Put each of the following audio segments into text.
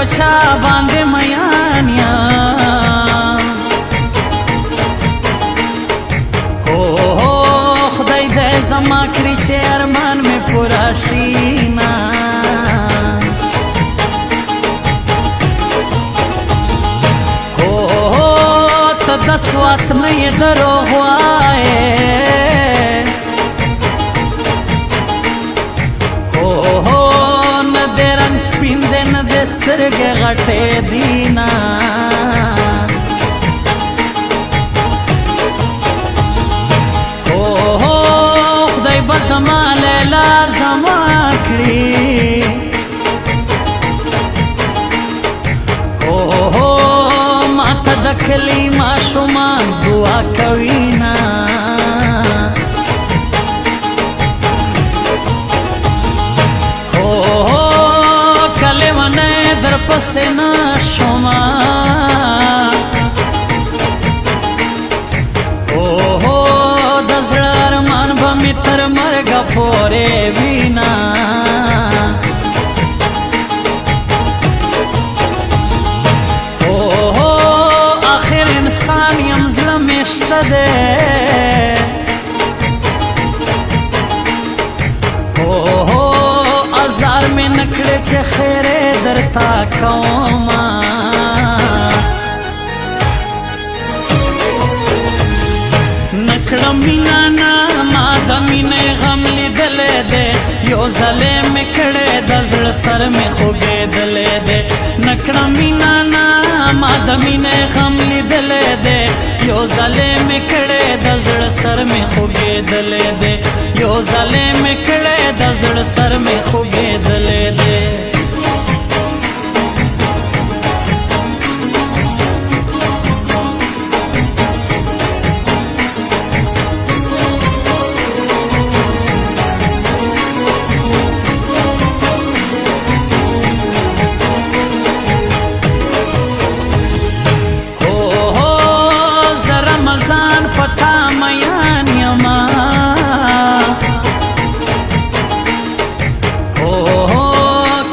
پچا باندې میان یا خدای دې زما کړي چې ارمان مې پورا شي نا ته د سوات نه یې دروغ وایې نه دې رنګ سپین دی نه دې سترګې غټې دي نا خدای به زما لیلا زما کړي ماته د کلي ماشومان دعا کوي نا کله ونه در پسې نه شوما د زړه ارمان به مې تر مرګه پورې وینا انسان یم زړه مې شته دی ازار مې نه کړې چې خیر یې درته کومه نه کړم مینه نه ما د مینې غم لیدلی دی یو ځلې مې کړې د زړه سر مې خوږېدلی دی نه کړم مینه نه ما د مینې غم لیدلی دی یو ځلې مې کړې د زړه سر مې خوږېدلی دی یو ځلې مې کړې د زړه سر مې خوږېدلی دی پتا میان یما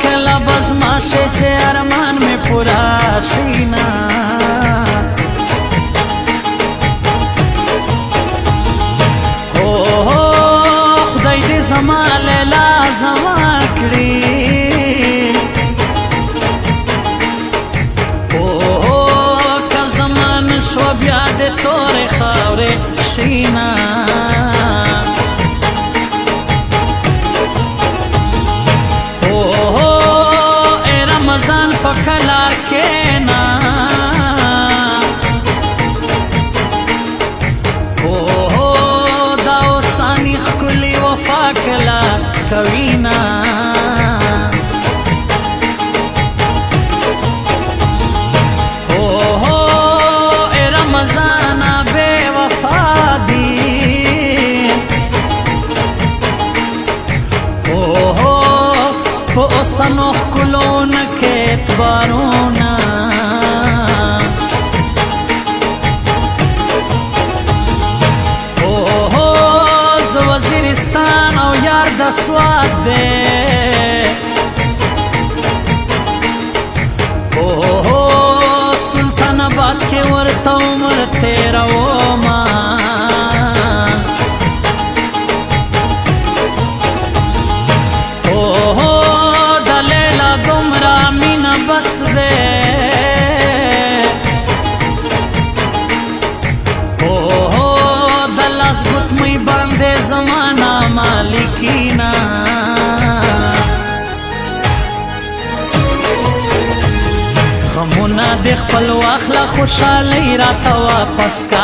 کلا بز ماشه چې ارمان میں پورا شینا خدای دې زما لیلا زما کړي که زمان شو بیا دې تورې خاورې شینا ای رمضان په کلار کېنا دا اوساني ښکلي وفا کله کوینا رمضانا بے وفا دی پو اوسنو ښکلون کې اعتبارونه ز وزیرستان او یار د سوات دی سلطاناباد کې ورته عمر تیرومه د لیلا دومره مینه بس دی د لاس ګوتمۍ باندې زمانه مالکینا غمونه د خپل واخله خوشحالۍ راته واپس کا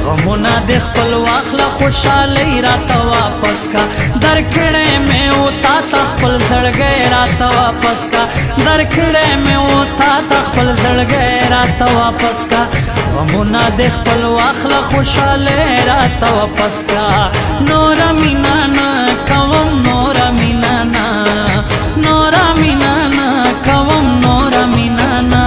غمونه د خپل واخله خوشحالۍ راته واپس کا درکړې مې او تا ته خپل زړګی راته واپس کا درکړې مې او تا ته خپل زړګی راته واپس کا غمونه د خپل واخله خوشحالۍ راته واپس کا نوره مینه نه کوم نوره مینه نه نوره مینه نه کوم نوره مینه نه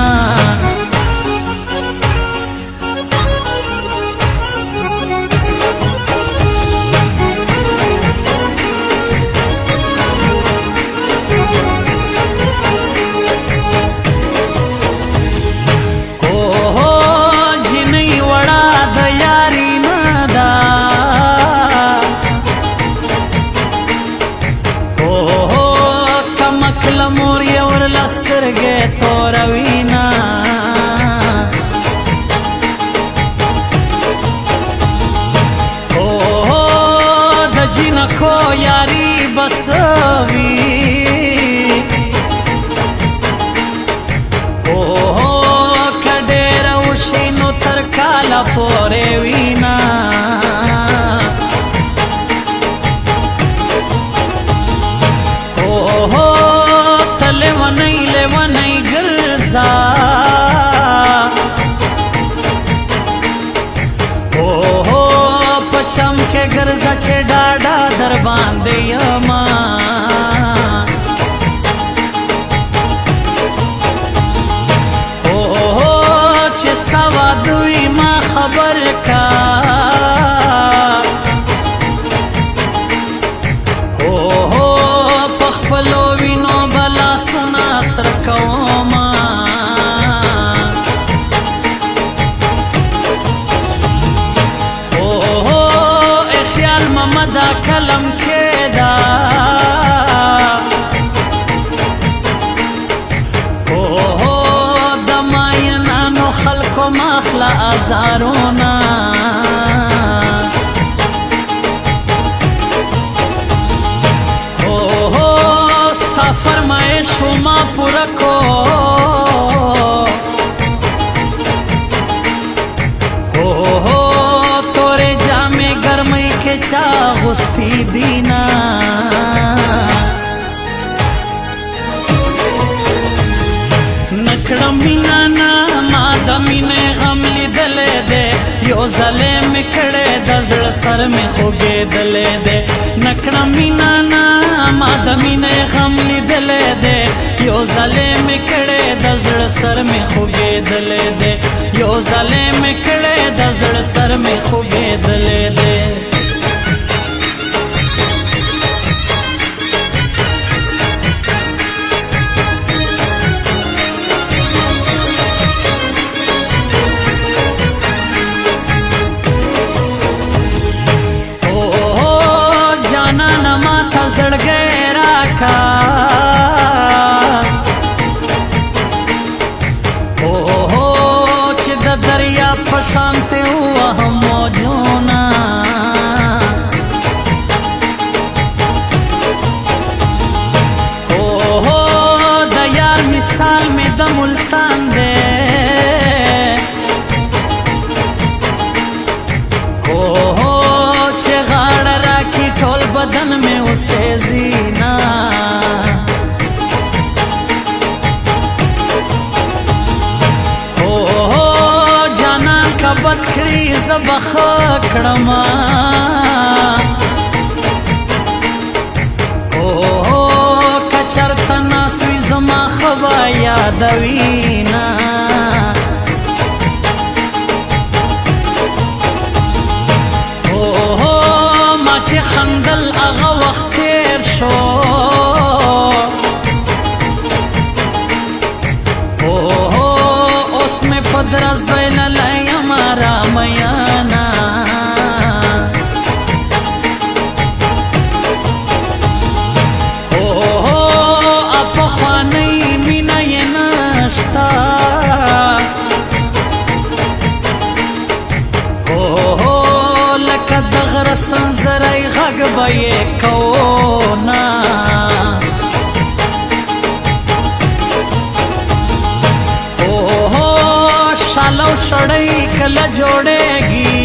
زړګې توروینا د جنکو یاری بسوي کډېر وشي نو تر کاله پورې وینا لیونی ګرځا پچم کې ګرځا چې ډاډا در باندې یما چې ستا وادوی ما خبر کا پخپلو وینو بلا سنا سر کوما خیال ممدا کلم کېدا د ماینانو خلکو ماخلا ازارونا فرمائش ما پورا کو تورے جامے گرمی کے چاغستی دینا نکڑم مینانا ما د مینې غم لیدلې دے یو ځلې مې کړې د زړه سر مې خوږېدلې دے نکړم مینانا ما د مینې غم لیدلې دے یو ځلې مې کړې د زړه سر مې خوږېدلې دے یو ځلې مې کړې د زړه سر مې خوږېدلې دے شانتے ہوا ہم موجونا د یار مثال میں د ملتان دے چې غاړه راکي ټول بدن میں اسے زینا بدخړي زبخ کړما کچرته ناسوي زما خوا یادوینا ما چې خندل هغه وخت تېر شو اوس مې په درز بایللی راميانا اپخوانی مینا یې نشتا لکه د غره سنځری غږ به یې کونا شالو شړی کله جوړېږي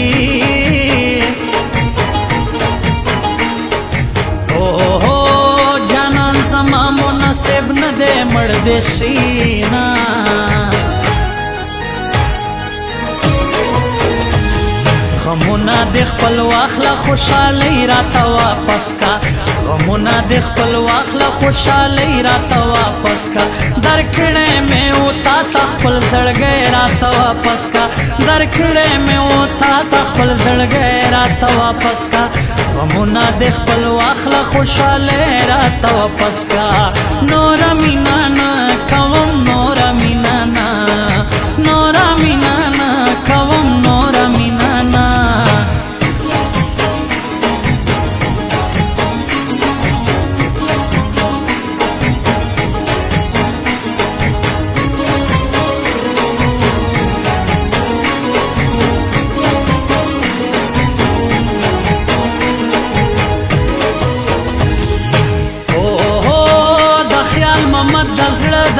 جانان زما مناسب نه دی مړ دې شینا غمونه د خپل واخله خوشحالۍ راته واپس کا غمونه د خپل واخله خوشحالۍ راته واپس کا درکړې مې و تا ته خپل زړګی راته واپس کا درکړې مې و تا ته خپل زړګی راته واپس کا غمونه د خپل واخله خوشحالۍ راته واپس کا نوره مینا نه کوم نوره مینا نه نوره مینا نه کوم نوره مینا نه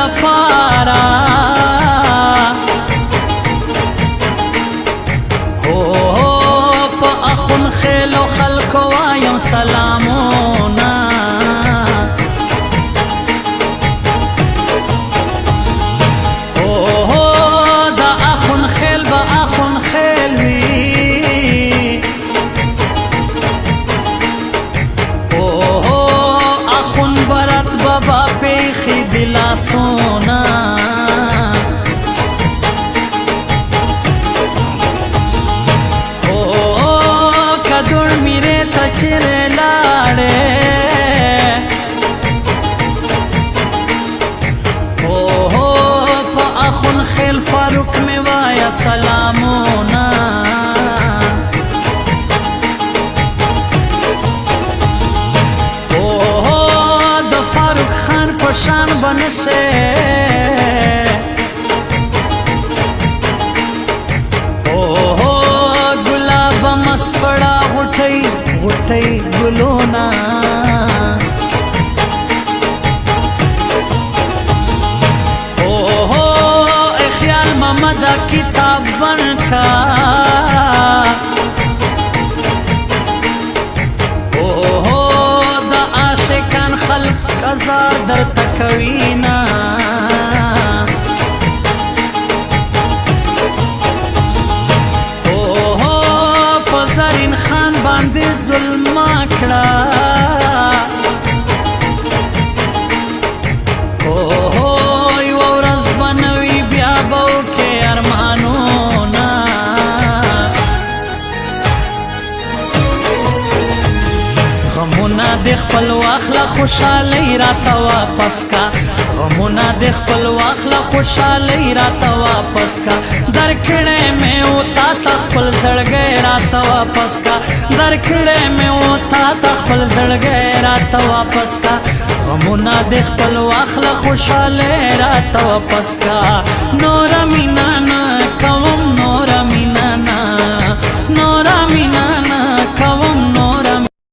لپاره په اخون خیلو خلکو وایم سلامونه دا اخون خیل به اخون خیل وي اخون برات بابا پیخي دلاسونه چیرې لاړې په اخون خیل فاروق مې وایه سلامونه د فاروق خان په شان به نشې ګلاب مسپړه غوټۍ غوټۍ ګلونه خیال محمد کتاب بنکا دا عاشقان خلق ازار درته کوینا باندې ظلم کړه یو ورځ به نوي بیا به وکې ارمانونه غمونه د خپل واخله خوشحالۍ راته واپس کا غمونه د خپل واخله خوشحالۍ راته واپس کا درکړې مې و تا ته خپل زړګی راته واپس کا درکړې مې و تا ته خپل زړګی راته واپس کا غمونه د خپل واخله خوشحالۍ راته واپس کا نوره مینه